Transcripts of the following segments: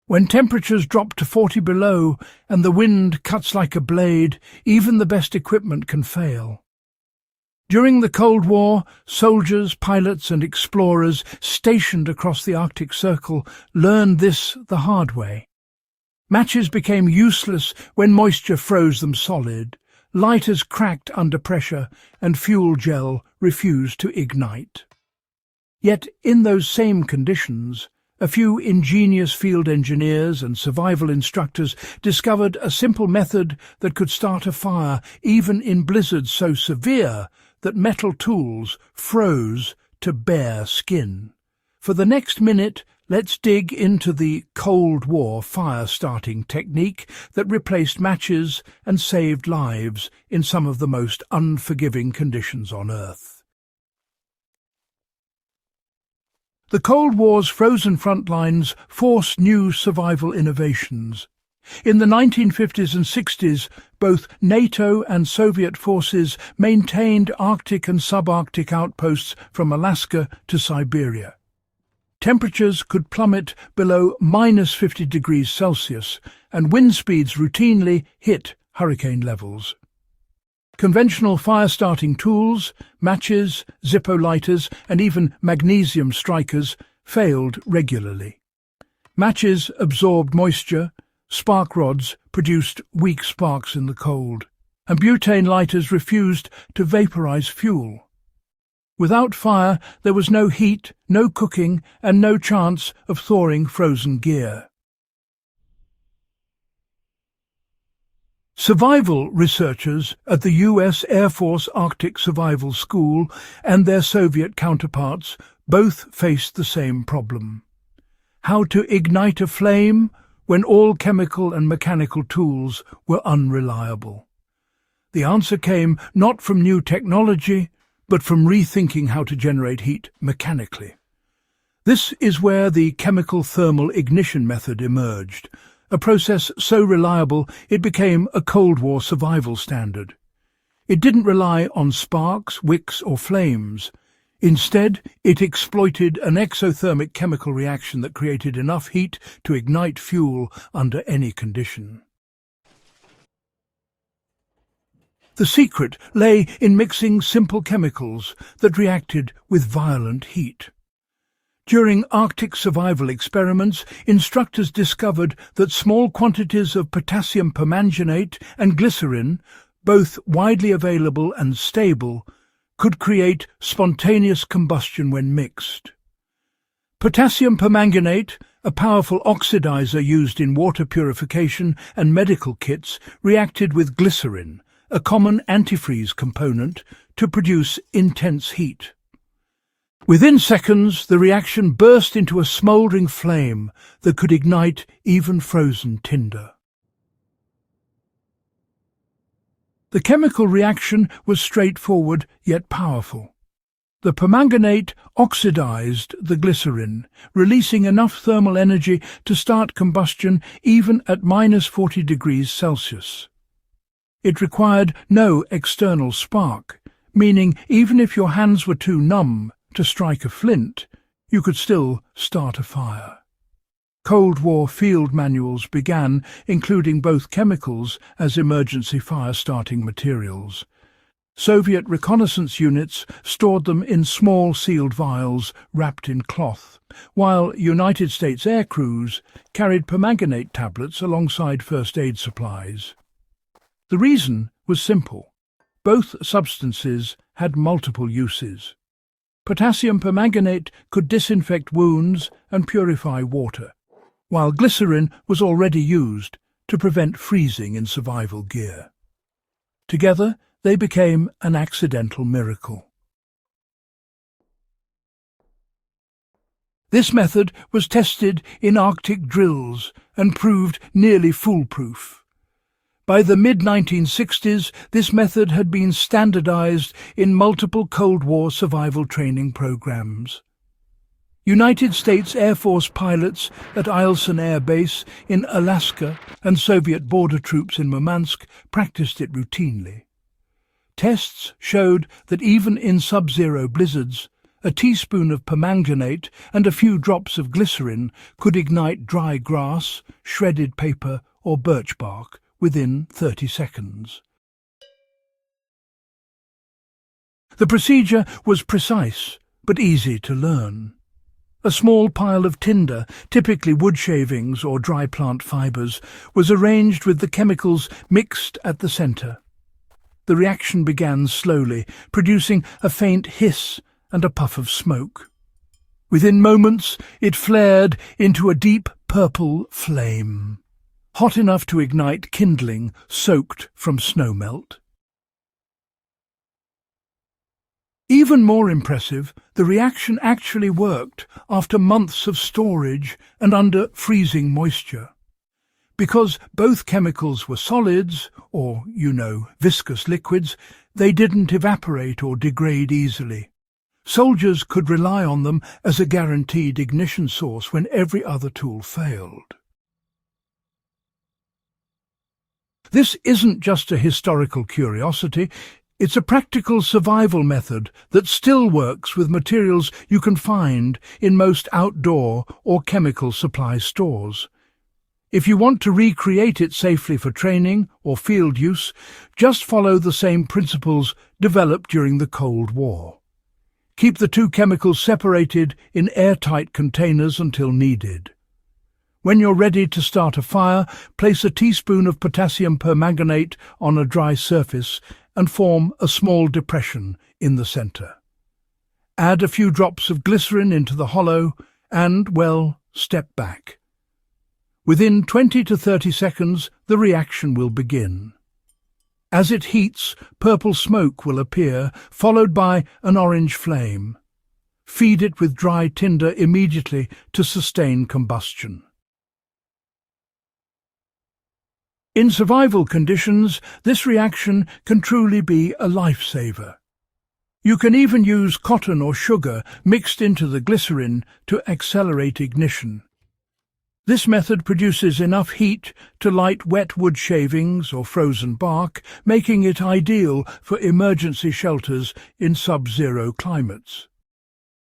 When temperatures drop to 40 below and the wind cuts like a blade, even the best equipment can fail. During the Cold War, soldiers, pilots and explorers stationed across the Arctic Circle learned this the hard way. Matches became useless when moisture froze them solid, lighters cracked under pressure, and fuel gel refused to ignite. Yet in those same conditions, a few ingenious field engineers and survival instructors discovered a simple method that could start a fire even in blizzards so severe that metal tools froze to bare skin. For the next minute, let's dig into the Cold War fire-starting technique that replaced matches and saved lives in some of the most unforgiving conditions on Earth. The Cold War's frozen front lines forced new survival innovations. In the 1950s and 60s, both NATO and Soviet forces maintained Arctic and subarctic outposts from Alaska to Siberia. Temperatures could plummet below -50 degrees Celsius, and wind speeds routinely hit hurricane levels. Conventional fire-starting tools, matches, Zippo lighters, and even magnesium strikers failed regularly. Matches absorbed moisture, spark rods produced weak sparks in the cold, and butane lighters refused to vaporize fuel. Without fire, there was no heat, no cooking, and no chance of thawing frozen gear. Survival researchers at the U.S. Air Force Arctic Survival School and their Soviet counterparts both faced the same problem: how to ignite a flame when all chemical and mechanical tools were unreliable. The answer came not from new technology, but from rethinking how to generate heat mechanically. This is where the chemical thermal ignition method emerged, a process so reliable it became a Cold War survival standard. It didn't rely on sparks, wicks or flames. Instead, it exploited an exothermic chemical reaction that created enough heat to ignite fuel under any condition. The secret lay in mixing simple chemicals that reacted with violent heat. During Arctic survival experiments, instructors discovered that small quantities of potassium permanganate and glycerin, both widely available and stable, could create spontaneous combustion when mixed. Potassium permanganate, a powerful oxidizer used in water purification and medical kits, reacted with glycerin, a common antifreeze component, to produce intense heat. Within seconds, the reaction burst into a smouldering flame that could ignite even frozen tinder. The chemical reaction was straightforward yet powerful. The permanganate oxidized the glycerin, releasing enough thermal energy to start combustion even at -40 degrees Celsius. It required no external spark, meaning even if your hands were too numb to strike a flint, you could still start a fire. Cold War field manuals began including both chemicals as emergency fire-starting materials. Soviet reconnaissance units stored them in small sealed vials wrapped in cloth, while United States air crews carried permanganate tablets alongside first aid supplies. The reason was simple. Both substances had multiple uses. Potassium permanganate could disinfect wounds and purify water, while glycerin was already used to prevent freezing in survival gear. Together, they became an accidental miracle. This method was tested in Arctic drills and proved nearly foolproof. By the mid-1960s, this method had been standardized in multiple Cold War survival training programs. United States Air Force pilots at Eielson Air Base in Alaska and Soviet border troops in Murmansk practiced it routinely. Tests showed that even in sub-zero blizzards, A teaspoon of permanganate and a few drops of glycerin could ignite dry grass, shredded paper or birch bark within 30 seconds. The procedure was precise but easy to learn. A small pile of tinder, typically wood shavings or dry plant fibres, was arranged with the chemicals mixed at the centre. The reaction began slowly, producing a faint hiss and a puff of smoke. Within moments, it flared into a deep purple flame, hot enough to ignite kindling soaked from snowmelt. Even more impressive, the reaction actually worked after months of storage and under freezing moisture. Because both chemicals were solids, or, viscous liquids, they didn't evaporate or degrade easily. Soldiers could rely on them as a guaranteed ignition source when every other tool failed. This isn't just a historical curiosity, it's a practical survival method that still works with materials you can find in most outdoor or chemical supply stores. If you want to recreate it safely for training or field use, just follow the same principles developed during the Cold War. Keep the two chemicals separated in airtight containers until needed. When you're ready to start a fire, place a teaspoon of potassium permanganate on a dry surface and form a small depression in the centre. Add a few drops of glycerin into the hollow and, step back. Within 20 to 30 seconds, the reaction will begin. As it heats, purple smoke will appear, followed by an orange flame. Feed it with dry tinder immediately to sustain combustion. In survival conditions, this reaction can truly be a lifesaver. You can even use cotton or sugar mixed into the glycerin to accelerate ignition. This method produces enough heat to light wet wood shavings or frozen bark, making it ideal for emergency shelters in sub-zero climates.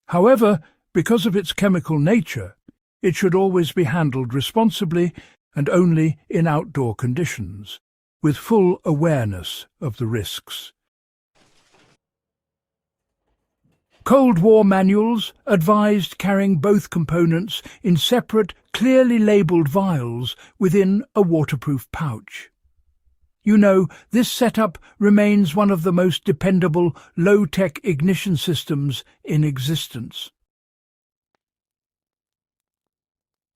However, because of its chemical nature, it should always be handled responsibly and only in outdoor conditions, with full awareness of the risks. Cold War manuals advised carrying both components in separate, clearly labelled vials within a waterproof pouch. This setup remains one of the most dependable, low-tech ignition systems in existence.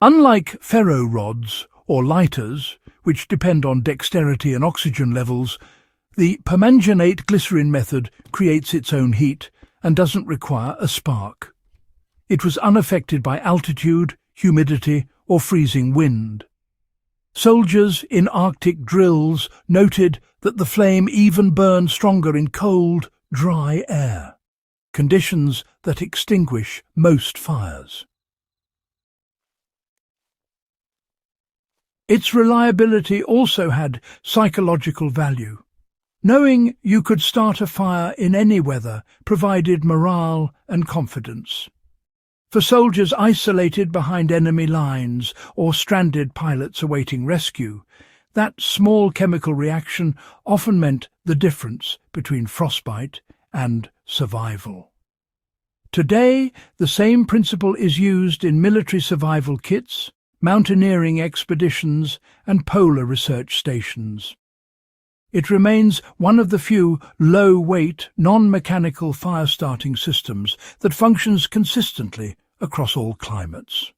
Unlike ferro rods or lighters, which depend on dexterity and oxygen levels, the permanganate glycerin method creates its own heat and doesn't require a spark. It was unaffected by altitude, humidity, or freezing wind. Soldiers in Arctic drills noted that the flame even burned stronger in cold, dry air, conditions that extinguish most fires. Its reliability also had psychological value. Knowing you could start a fire in any weather provided morale and confidence. For soldiers isolated behind enemy lines or stranded pilots awaiting rescue, that small chemical reaction often meant the difference between frostbite and survival. Today, the same principle is used in military survival kits, mountaineering expeditions, and polar research stations. It remains one of the few low-weight, non-mechanical fire-starting systems that functions consistently across all climates.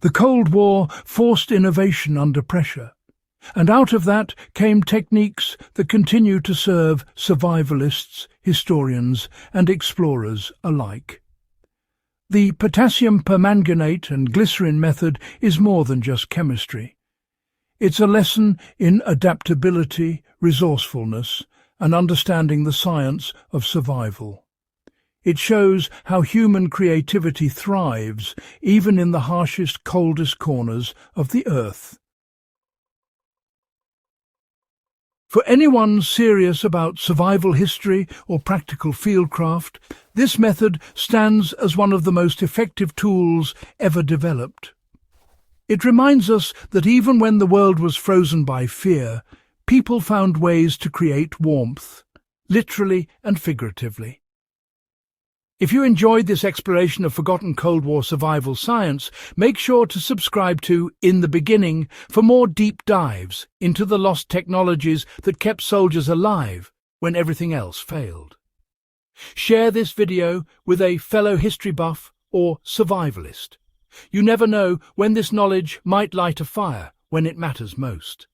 The Cold War forced innovation under pressure, and out of that came techniques that continue to serve survivalists, historians, and explorers alike. The potassium permanganate and glycerin method is more than just chemistry. It's a lesson in adaptability, resourcefulness, and understanding the science of survival. It shows how human creativity thrives even in the harshest, coldest corners of the earth. For anyone serious about survival history or practical fieldcraft, this method stands as one of the most effective tools ever developed. It reminds us that even when the world was frozen by fear, people found ways to create warmth, literally and figuratively. If you enjoyed this exploration of forgotten Cold War survival science, make sure to subscribe to In the Beginning for more deep dives into the lost technologies that kept soldiers alive when everything else failed. Share this video with a fellow history buff or survivalist. You never know when this knowledge might light a fire when it matters most.